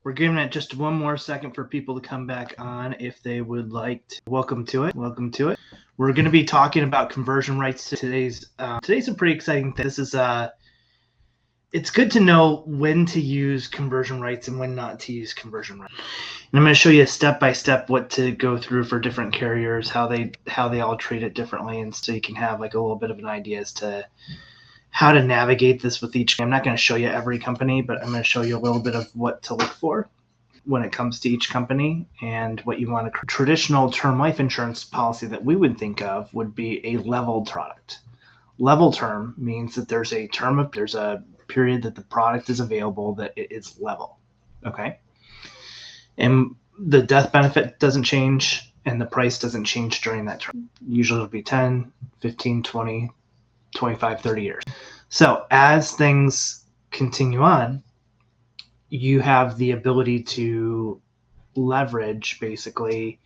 We're giving it just one more second for people to come back on if they would like to. Welcome to it. Welcome to it. We're going to be talking about conversion rights. Today's a pretty exciting thing. This is it's good to know when to use conversion rights and when not to use conversion rights. And I'm going to show you step by step what to go through for different carriers, how they all treat it differently, and so you can have like a little bit of an idea as to how to navigate this with each. I'm not going to show you every company, but I'm going to show you a little bit of what to look for when it comes to each company and what you want. A traditional term life insurance policy that we would think of would be a leveled product. Level term means that there's a period that the product is available that it is level. Okay. And the death benefit doesn't change and the price doesn't change during that term. Usually it'll be 10, 15, 20, 25, 30 years. So as things continue on, you have the ability to leverage basically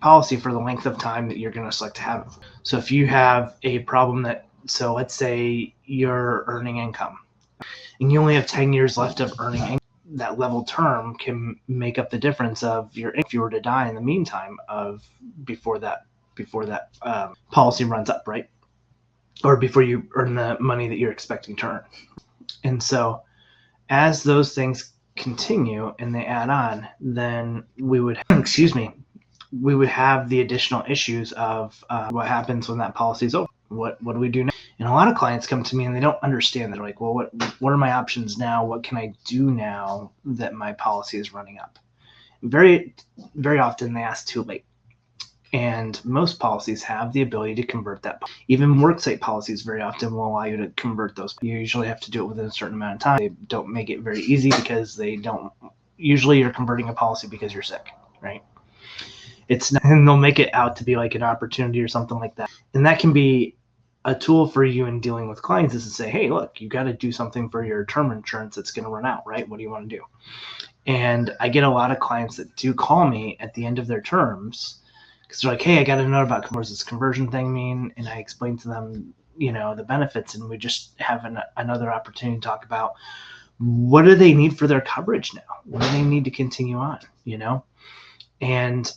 policy for the length of time that you're going to select to have it. So if you have a problem so let's say you're earning income and you only have 10 years left of earning income, that level term can make up the difference of if you were to die in the meantime of before that policy runs up, right? Or before you earn the money that you're expecting to earn. And so as those things continue and they add on, then we would have the additional issues of what happens when that policy is over. What do we do now? And a lot of clients come to me and they don't understand. They're like, well, what are my options now? What can I do now that my policy is running up? Very, very often they ask too late. And most policies have the ability to convert that. Even worksite policies very often will allow you to convert those. You usually have to do it within a certain amount of time. They don't make it very easy because usually you're converting a policy because you're sick, right? And they'll make it out to be like an opportunity or something like that. And that can be a tool for you in dealing with clients, is to say, hey, look, you got to do something for your term insurance that's going to run out, right? What do you want to do? And I get a lot of clients that do call me at the end of their terms because they're like, hey, I got to know about what does this conversion thing mean? And I explain to them, the benefits, and we just have another opportunity to talk about what do they need for their coverage now? What do they need to continue on,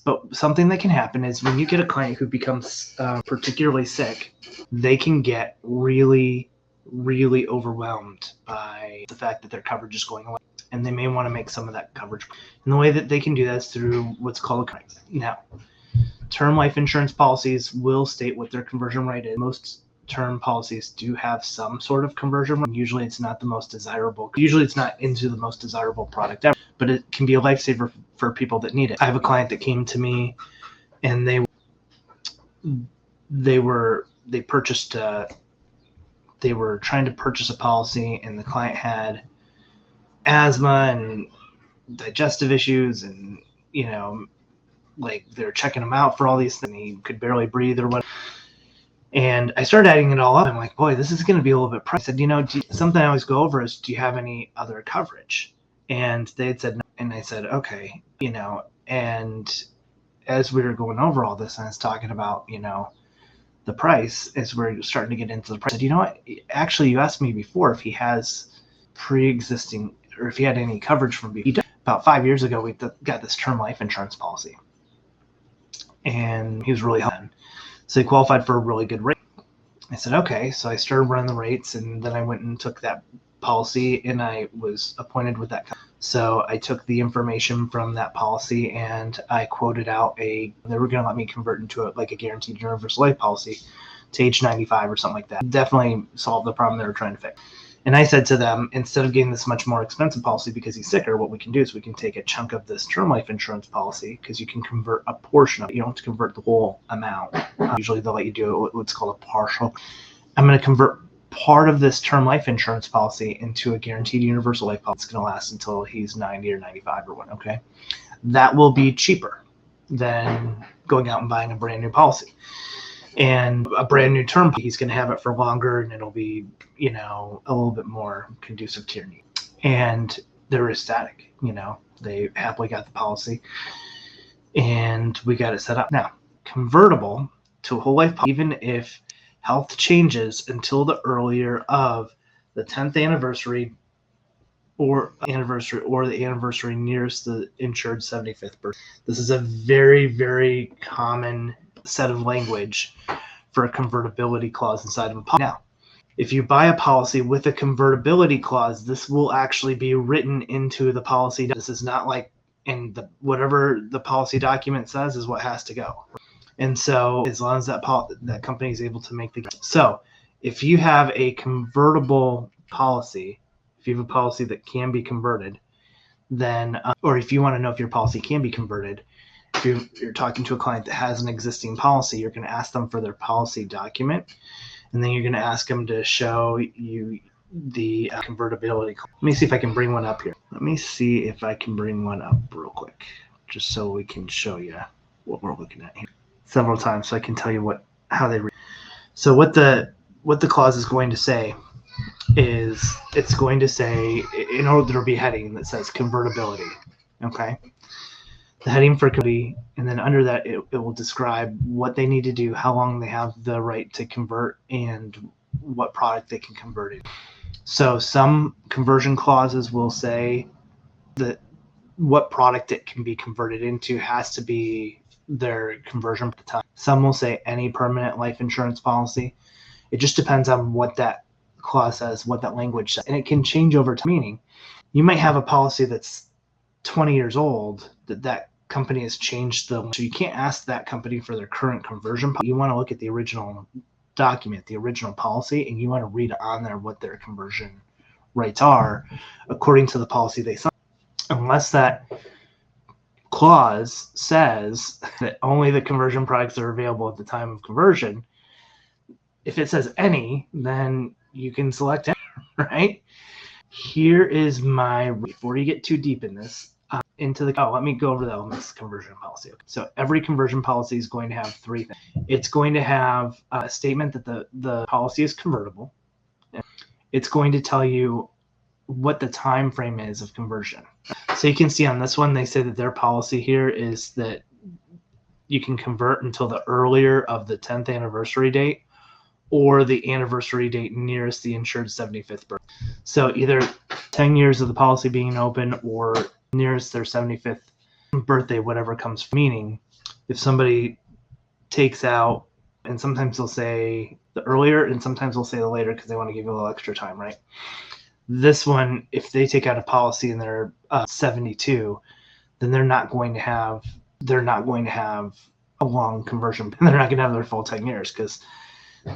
But something that can happen is when you get a client who becomes particularly sick, they can get really, really overwhelmed by the fact that their coverage is going away. And they may want to make some of that coverage. And the way that they can do that is through what's called a now. Term life insurance policies will state what their conversion rate is. Most term policies do have some sort of conversion rate. Usually it's not the most desirable. Usually it's not into the most desirable product ever, but it can be a lifesaver for people that need it. I have a client that came to me and they were trying to purchase a policy, and the client had asthma and digestive issues, and like they're checking him out for all these things. He could barely breathe or what. And I started adding it all up. I'm like, boy, this is going to be a little bit pricey. I said, something I always go over is, do you have any other coverage? And they had said no. And I said, okay, and as we were going over all this, and I was talking about, the price, as we're starting to get into the price. I said, what? Actually, you asked me before if he has pre-existing or if he had any coverage from before. About 5 years ago, we got this term life insurance policy. And he was really helping. So he qualified for a really good rate. I said, okay. So I started running the rates, and then I went and took that policy, and I was appointed with that company. So I took the information from that policy and I quoted out they were going to let me convert into a guaranteed universal life policy to age 95 or something like that. Definitely solved the problem they were trying to fix. And I said to them, instead of getting this much more expensive policy because he's sicker, what we can do is we can take a chunk of this term life insurance policy, because you can convert a portion of it. You don't have to convert the whole amount. Usually they'll let you do what's called a partial. I'm going to convert part of this term life insurance policy into a guaranteed universal life policy. It's going to last until he's 90 or 95 or what, okay? That will be cheaper than going out and buying a brand new policy. And a brand new term, he's going to have it for longer, and it'll be, a little bit more conducive to your needs. And they're ecstatic, they happily got the policy, and we got it set up. Now, convertible to a whole life policy, even if health changes until the earlier of the 10th anniversary or anniversary, or the anniversary nearest the insured 75th birthday. This is a very, very common set of language for a convertibility clause inside of a policy. Now, if you buy a policy with a convertibility clause, this will actually be written into the policy. This is not like in the whatever the policy document says is what has to go. And so as long as that company is able to make the so if you have a convertible policy, if you have a policy that can be converted, then or if you want to know if your policy can be converted, if you're talking to a client that has an existing policy, you're going to ask them for their policy document, and then you're going to ask them to show you the convertibility. Let me see if I can bring one up here. Let me see if I can bring one up real quick, just so we can show you what we're looking at here several times, so I can tell you how they read. So what the clause is going to say is it's going to say, in order there'll be a heading that says convertibility. Okay. The heading for convertibility, and then under that it will describe what they need to do, how long they have the right to convert, and what product they can convert it. So some conversion clauses will say that what product it can be converted into has to be their conversion at the time. Some will say any permanent life insurance policy. It just depends on what that clause says, what that language says, and it can change over time. Meaning, you might have a policy that's 20 years old that company has changed so you can't ask that company for their current conversion. You want to look at the original document, the original policy, and you want to read on there what their conversion rates are according to the policy they signed. Unless that clause says that only the conversion products are available at the time of conversion, if it says any, then you can select any, right? Here is before you get too deep in this, let me go over the elements of conversion policy. Okay. So every conversion policy is going to have three things. It's going to have a statement that the policy is convertible. It's going to tell you what the time frame is of conversion. So you can see on this one, they say that their policy here is that you can convert until the earlier of the 10th anniversary date or the anniversary date nearest the insured 75th birthday. So either 10 years of the policy being open or nearest their 75th birthday, whatever comes from. Meaning, if somebody takes out, and sometimes they'll say the earlier and sometimes they'll say the later because they want to give you a little extra time, right? This one, if they take out a policy and they're 72, then they're not going to have a long conversion. They're not going to have their full 10 years because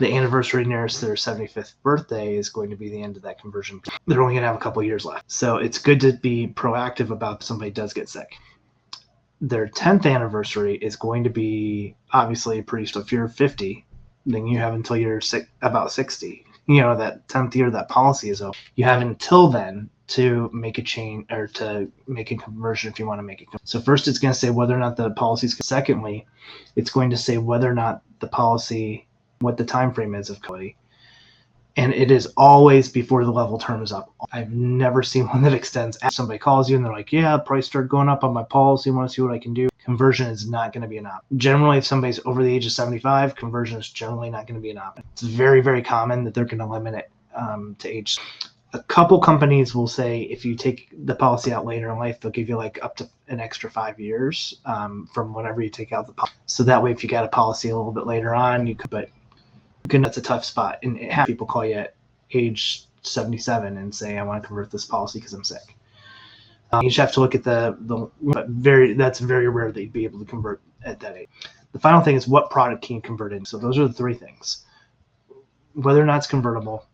the anniversary nearest their 75th birthday is going to be the end of that conversion. They're only going to have a couple years left. So it's good to be proactive about if somebody does get sick. Their 10th anniversary is going to be obviously so if you're 50, then you have until you're about 60. That 10th year that policy is over. You have until then to make a change or to make a conversion if you want to make it. So first it's going to say whether or not the policy is. Secondly, it's going to say whether or not the policy, what the time frame is of quality, and it is always before the level term is up. I've never seen one that extends after somebody calls you and they're like, yeah, price started going up on my policy, I want to see what I can do. Conversion is not going to be an option. Generally, if somebody's over the age of 75, conversion is generally not going to be an option. It's very, very common that they're going to limit it to age. A couple companies will say if you take the policy out later in life, they'll give you like up to an extra 5 years from whenever you take out the policy. So that way, if you got a policy a little bit later on, you could, but that's a tough spot. And have people call you at age 77 and say, I want to convert this policy because I'm sick. You just have to look at that's very rare that you'd be able to convert at that age. The final thing is what product can you convert in. So those are the three things. Whether or not it's convertible,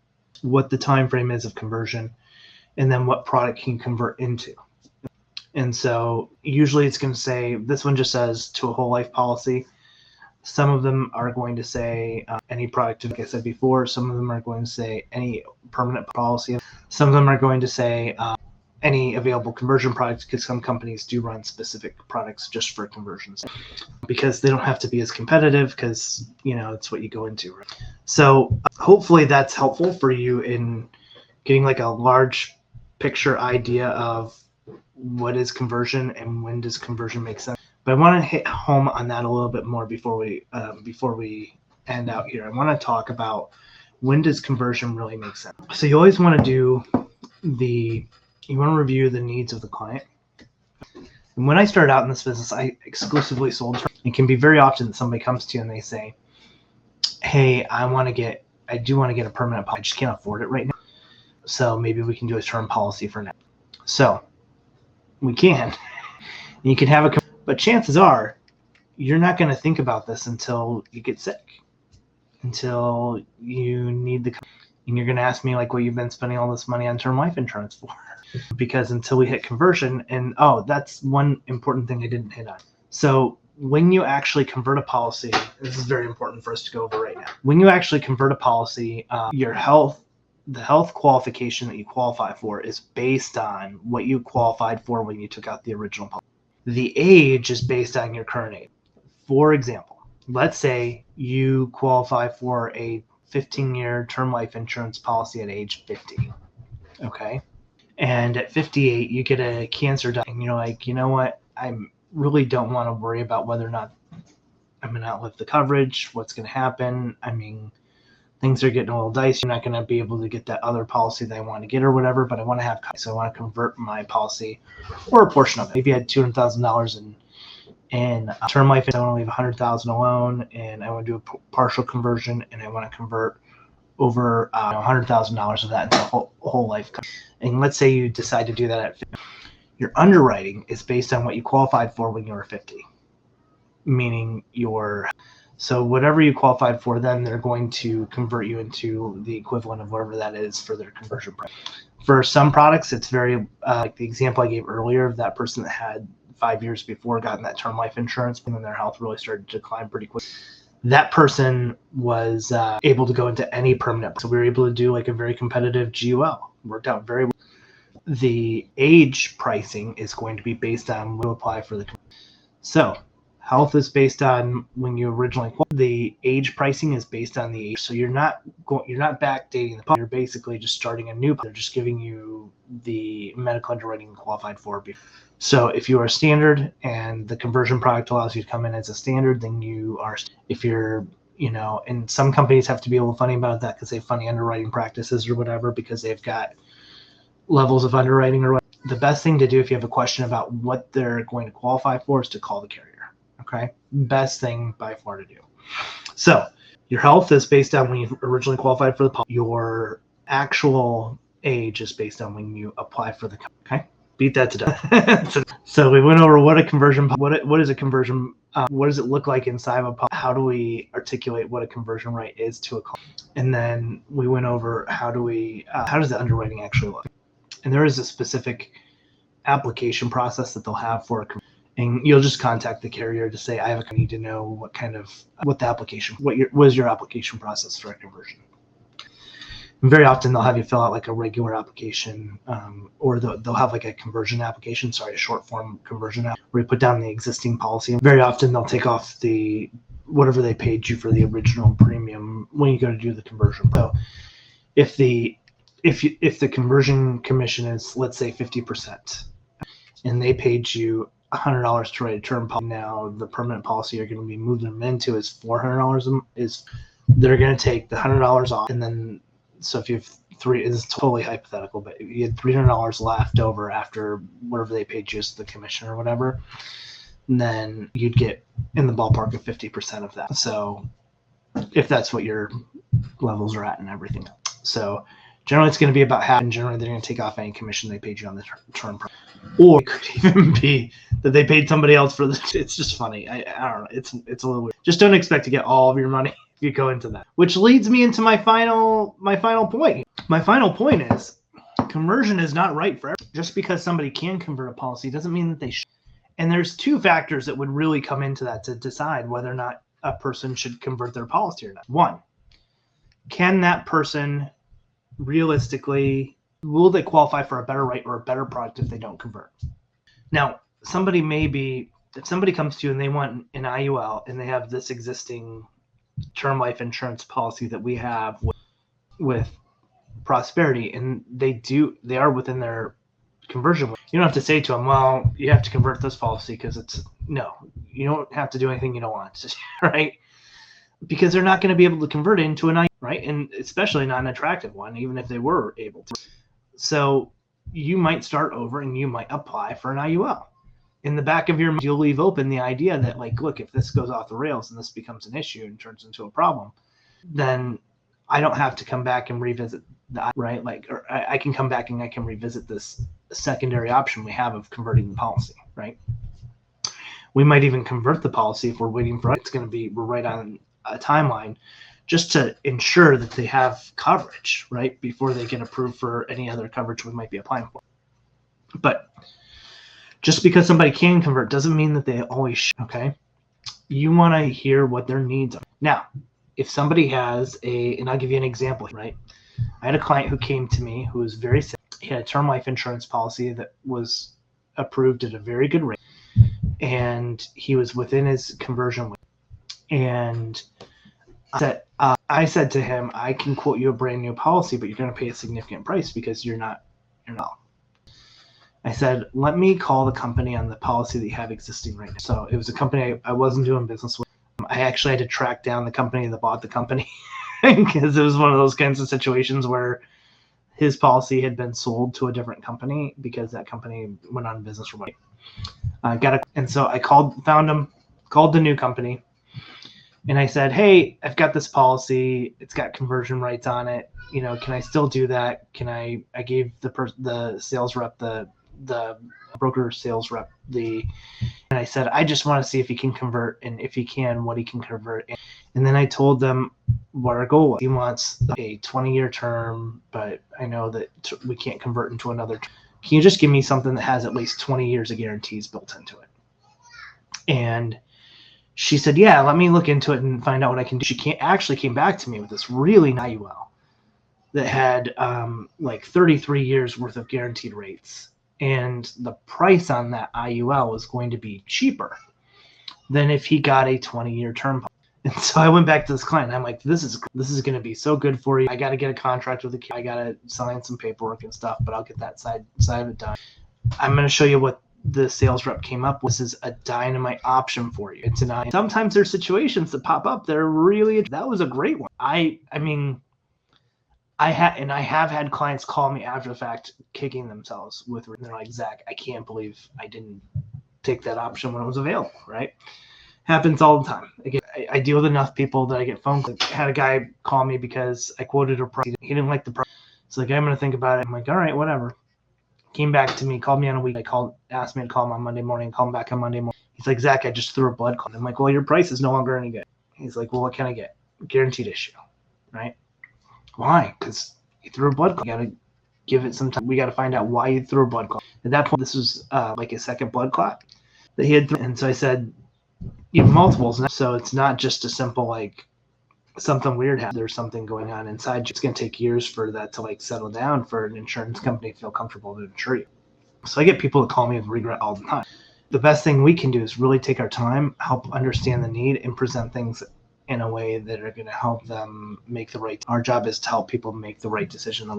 what the time frame is of conversion, and then what product can you convert into. And so usually it's going to say, this one just says to a whole life policy. Some of them are going to say any product, like I said before. Some of them are going to say any permanent policy. Some of them are going to say any available conversion products, because some companies do run specific products just for conversions because they don't have to be as competitive because, it's what you go into. Right? So hopefully that's helpful for you in getting like a large picture idea of what is conversion and when does conversion make sense. But I want to hit home on that a little bit more before we end out here. I want to talk about when does conversion really make sense. So you always want to do the You want to review the needs of the client. And when I started out in this business, I exclusively sold term. It can be very often that somebody comes to you and they say, hey, I do want to get a permanent policy. I just can't afford it right now. So maybe we can do a term policy for now. So we can. You can have but chances are you're not going to think about this until you get sick, until you need and you're going to ask me like what you've been spending all this money on term life insurance for. Because until we hit conversion, and that's one important thing I didn't hit on. So when you actually convert a policy, this is very important for us to go over right now. When you actually convert a policy, the health qualification that you qualify for is based on what you qualified for when you took out the original policy. The age is based on your current age. For example, let's say you qualify for a 15-year term life insurance policy at age 50. Okay. And at 58, you get a cancer diagnosis, and you're like, you know what? I really don't want to worry about whether or not I'm going to outlive the coverage, what's going to happen. I mean, things are getting a little dicey. You're not going to be able to get that other policy that I want to get or whatever, but I want to have, so I want to convert my policy or a portion of it. Maybe I had $200,000 in term life, I want to leave $100,000 alone, and I want to do a partial conversion, and I want to convert over $100,000 of that into whole life. And let's say you decide to do that at 50. Your underwriting is based on what you qualified for when you were 50, meaning so whatever you qualified for, then they're going to convert you into the equivalent of whatever that is for their conversion price. For some products, it's very like the example I gave earlier of that person that had 5 years before gotten that term life insurance, and then their health really started to decline pretty quick. That person was able to go into any permanent. So we were able to do like a very competitive GUL. Worked out very well. The age pricing is going to be based on when you apply for the. So health is based on when you originally qualified. The age pricing is based on the age. So you're not backdating the policy. You're basically just starting a new policy. They're just giving you the medical underwriting you qualified for before. So if you are standard and the conversion product allows you to come in as a standard, then you are. If you're, and some companies have to be a little funny about that because they have funny underwriting practices or whatever, because they've got levels of underwriting or whatever. The best thing to do if you have a question about what they're going to qualify for is to call the carrier. Okay. Best thing by far to do. So your health is based on when you originally qualified for the policy. Your actual age is based on when you apply for the company. Okay. Beat that to death. So we went over what a conversion, what is a conversion, what does it look like inside of a policy? How do we articulate what a conversion rate is to a client? And then we went over how does the underwriting actually look? And there is a specific application process that they'll have for a conversion. And you'll just contact the carrier to say, I need to know what is your application process for a conversion. And very often they'll have you fill out like a regular application, or they'll have like a conversion application, a short form conversion app, where you put down the existing policy. And very often they'll take off whatever they paid you for the original premium when you go to do the conversion. So if the conversion commission is, let's say, 50%, and they paid you $100 to write a term policy, now the permanent policy you're going to be moving them into is $400. They're going to take the $100 off, and then so if you have it's totally hypothetical, but you had $300 left over after whatever they paid you as the commission or whatever, and then you'd get in the ballpark of 50% of that. So if that's what your levels are at and everything. So generally it's going to be about half, and generally they're going to take off any commission they paid you on the term. Or it could even be that they paid somebody else for this. It's just funny. I don't know. It's a little weird. Just don't expect to get all of your money if you go into that. Which leads me into my final point. My final point is conversion is not right for everyone. Just because somebody can convert a policy doesn't mean that they should. And there's two factors that would really come into that to decide whether or not a person should convert their policy or not. One, can that person realistically, will they qualify for a better rate or a better product if they don't convert? Now, if somebody comes to you and they want an IUL and they have this existing term life insurance policy that we have with Prosperity, and they are within their conversion, you don't have to say to them, well, you have to convert this policy because you don't have to do anything you don't want to, right? Because they're not going to be able to convert it into an IUL, right? And especially not an attractive one, even if they were able to. So you might start over and you might apply for an IUL. In the back of your mind, you'll leave open the idea that, like, look, if this goes off the rails and this becomes an issue and turns into a problem, then I don't have to come back and revisit that, right? Like, or I can come back and I can revisit this secondary option we have of converting the policy, right? We might even convert the policy if we're waiting for it's going to be, we're right on a timeline, just to ensure that they have coverage, right, before they get approved for any other coverage we might be applying for. But just because somebody can convert doesn't mean that they always should, okay? You want to hear what their needs are. Now, if somebody has and I'll give you an example, right? I had a client who came to me who was very sick. He had a term life insurance policy that was approved at a very good rate, and he was within his conversion rate. And I said to him, I can quote you a brand new policy, but you're going to pay a significant price because you're not. I said, let me call the company on the policy that you have existing right now. So it was a company I wasn't doing business with. I actually had to track down the company that bought the company because it was one of those kinds of situations where his policy had been sold to a different company because that company went on business for money. And so I found him, called the new company, and I said, hey, I've got this policy. It's got conversion rights on it. You know, can I still do that? I gave the sales rep, the broker sales rep, and I said, I just want to see if he can convert, and if he can, what he can convert. And then I told them what our goal was. He wants a 20-year term, but I know that we can't convert into another term. Can you just give me something that has at least 20 years of guarantees built into it? And she said, yeah, let me look into it and find out what I can do. She actually came back to me with this really nice IUL that had like 33 years worth of guaranteed rates. And the price on that IUL was going to be cheaper than if he got a 20-year term policy. And so I went back to this client. And I'm like, this is going to be so good for you. I got to get a contract with the kid. I got to sign some paperwork and stuff, but I'll get that side of it done. I'm going to show you what the sales rep came up with. This is a dynamite option for you. It's sometimes there's situations that pop up that are really, that was a great one. I mean, I have had clients call me after the fact kicking themselves and they're like, Zach, I can't believe I didn't take that option when it was available, right? Happens all the time. Again, I deal with enough people that I get phone calls. I had a guy call me because I quoted a price. He didn't like the price. It's like, I'm going to think about it. I'm like, all right, whatever. Came back to me, called me on a week. Asked me to call him on Monday morning, call him back on Monday morning. He's like, Zach, I just threw a blood clot. I'm like, well, your price is no longer any good. He's like, well, what can I get? Guaranteed issue, right? Why? Because you threw a blood clot. You got to give it some time. We got to find out why you threw a blood clot. At that point, this was like a second blood clot that he had. And so I said, you have multiples now. So it's not just a simple, like, something weird happened. There's something going on inside. It's going to take years for that to, like, settle down for an insurance company to feel comfortable to insure you. So I get people that call me with regret all the time. The best thing we can do is really take our time, help understand the need, and present things in a way that are going to help them make the right. Our job is to help people make the right decision.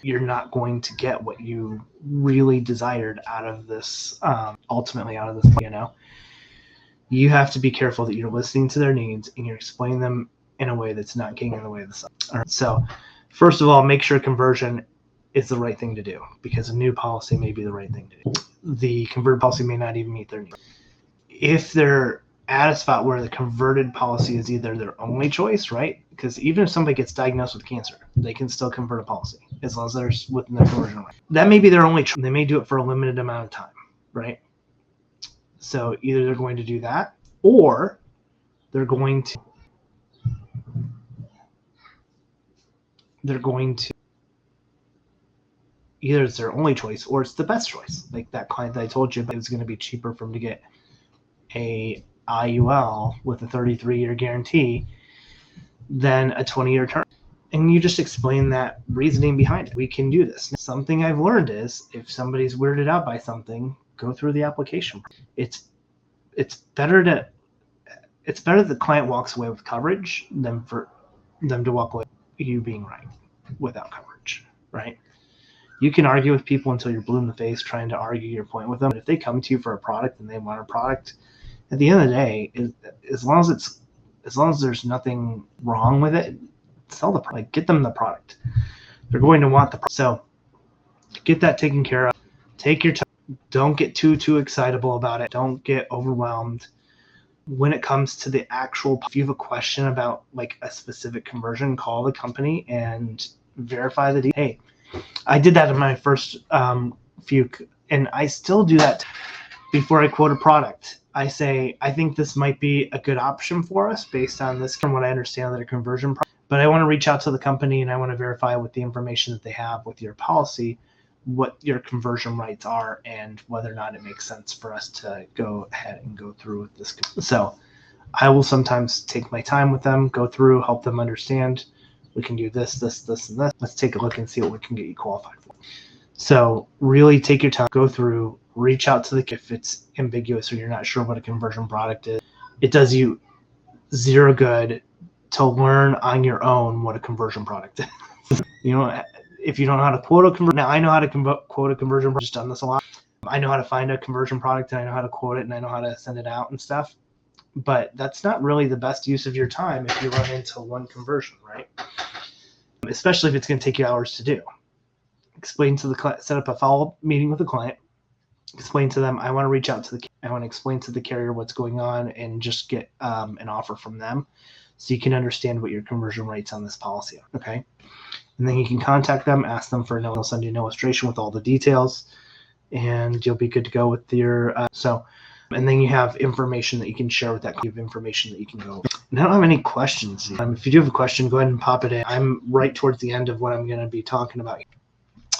You're not going to get what you really desired out of this, ultimately out of this, you know. You have to be careful that you're listening to their needs and you're explaining them in a way that's not getting in the way of the sun. All right. So first of all, make sure conversion is the right thing to do, because a new policy may be the right thing to do. The converted policy may not even meet their needs. If they're at a spot where the converted policy is either their only choice, right? Because even if somebody gets diagnosed with cancer, they can still convert a policy as long as they're within their conversion rate. That may be their only choice. They may do it for a limited amount of time, right? So either they're going to do that, or they're going to either it's their only choice or it's the best choice. Like that client that I told you about, it's going to be cheaper for them to get a IUL with a 33-year guarantee than a 20-year term. And you just explain that reasoning behind it. We can do this. Something I've learned is if somebody's weirded out by something, go through the application. It's better that the client walks away with coverage than for them to walk away with you being right without coverage, right? You can argue with people until you're blue in the face trying to argue your point with them. But if they come to you for a product and they want a product, at the end of the day, as long as there's nothing wrong with it, sell the product. Get them the product. They're going to want the product. So get that taken care of. Take your time. Don't get too excitable about it. Don't get overwhelmed. When it comes to the actual, if you have a question about like a specific conversion, call the company and verify the details. Hey, I did that in my first few, and I still do that before I quote a product. I say, I think this might be a good option for us based on this, from what I understand that a conversion, but I want to reach out to the company and I want to verify with the information that they have with your policy, what your conversion rights are and whether or not it makes sense for us to go ahead and go through with this. So I will sometimes take my time with them, go through, help them understand. We can do this, and this. Let's take a look and see what we can get you qualified for. So really take your time, go through, reach out to if it's ambiguous or you're not sure what a conversion product is. It does you zero good to learn on your own what a conversion product is. If you don't know how to quote a conversion, now I know how to quote a conversion product. I've just done this a lot. I know how to find a conversion product and I know how to quote it and I know how to send it out and stuff. But that's not really the best use of your time if you run into one conversion, right? Especially if it's going to take you hours to do. Explain to the client, set up a follow-up meeting with the client. Explain to them, I want to reach out to I want to explain to the carrier what's going on and just get an offer from them so you can understand what your conversion rates on this policy are, okay? And then you can contact them, ask them for they'll send you an illustration with all the details and you'll be good to go with your, and then you have information that you can share with that. You have information that you can go. And I don't have any questions. If you do have a question, go ahead and pop it in. I'm right towards the end of what I'm going to be talking about.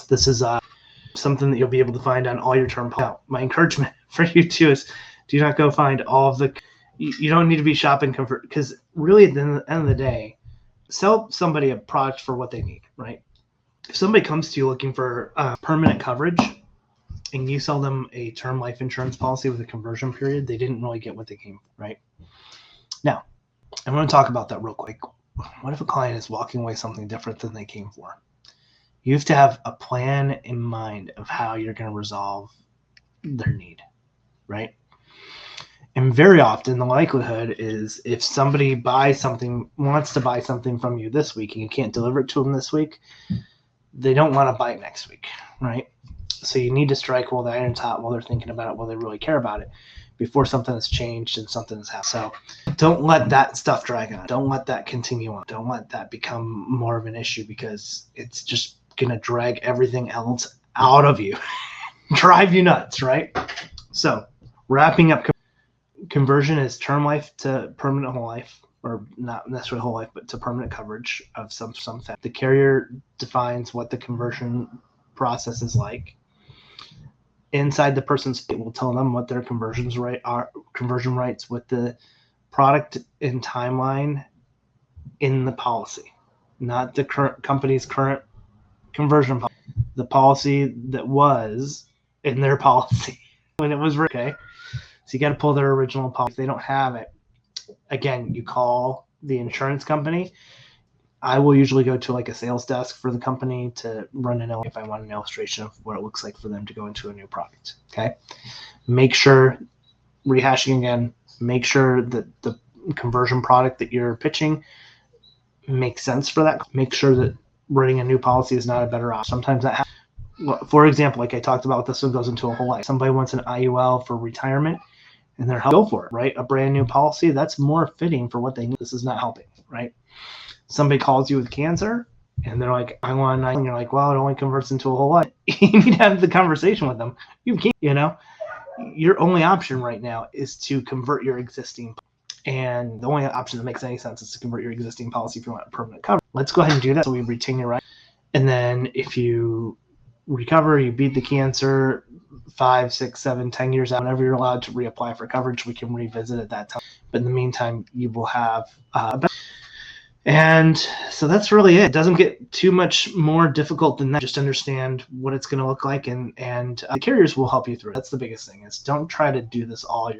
This is something that you'll be able to find on all your term policies. My encouragement for you too is do not go find all of the, you don't need to be shopping convert, because really at the end of the day, sell somebody a product for what they need, right? If somebody comes to you looking for permanent coverage and you sell them a term life insurance policy with a conversion period, they didn't really get what they came for, right? Now, I want to talk about that real quick. What if a client is walking away something different than they came for? You have to have a plan in mind of how you're going to resolve their need, right? And very often the likelihood is if somebody wants to buy something from you this week and you can't deliver it to them this week, they don't want to buy it next week, right? So you need to strike while the iron's hot, while they're thinking about it, while they really care about it, before something has changed and something has happened. So don't let that stuff drag on. Don't let that continue on. Don't let that become more of an issue, because it's just going to drag everything else out of you, drive you nuts, right? So wrapping up, conversion is term life to permanent whole life, or not necessarily whole life, but to permanent coverage of something. The carrier defines what the conversion process is like. Inside the person's state will tell them what their conversion rights with the product and timeline in the policy, not the current company's current conversion policy, the policy that was in their policy when it was okay. So you got to pull their original policy. If they don't have it, again, you call the insurance company. I will usually go to like a sales desk for the company to run if I want an illustration of what it looks like for them to go into a new product. Okay. Make sure, rehashing again, make sure that the conversion product that you're pitching makes sense for that. Make sure that running a new policy is not a better option. Sometimes that happens. For example, like I talked about, this one goes into a whole life. Somebody wants an IUL for retirement and they're go for it, right? A brand new policy, that's more fitting for what they need. This is not helping, right? Somebody calls you with cancer and they're like, I want a, and you're like, well, it only converts into a whole life. You need to have the conversation with them. You can't, your only option right now is to convert your existing, and the only option that makes any sense is to convert your existing policy if you want permanent coverage. Let's go ahead and do that so we retain your right. And then if you recover, you beat the cancer 5, 6, 7, 10 years out, whenever you're allowed to reapply for coverage, we can revisit at that time. But in the meantime, you will have and so that's really it. It doesn't get too much more difficult than that. Just understand what it's going to look like, and the carriers will help you through it. That's the biggest thing, is don't try to do this all.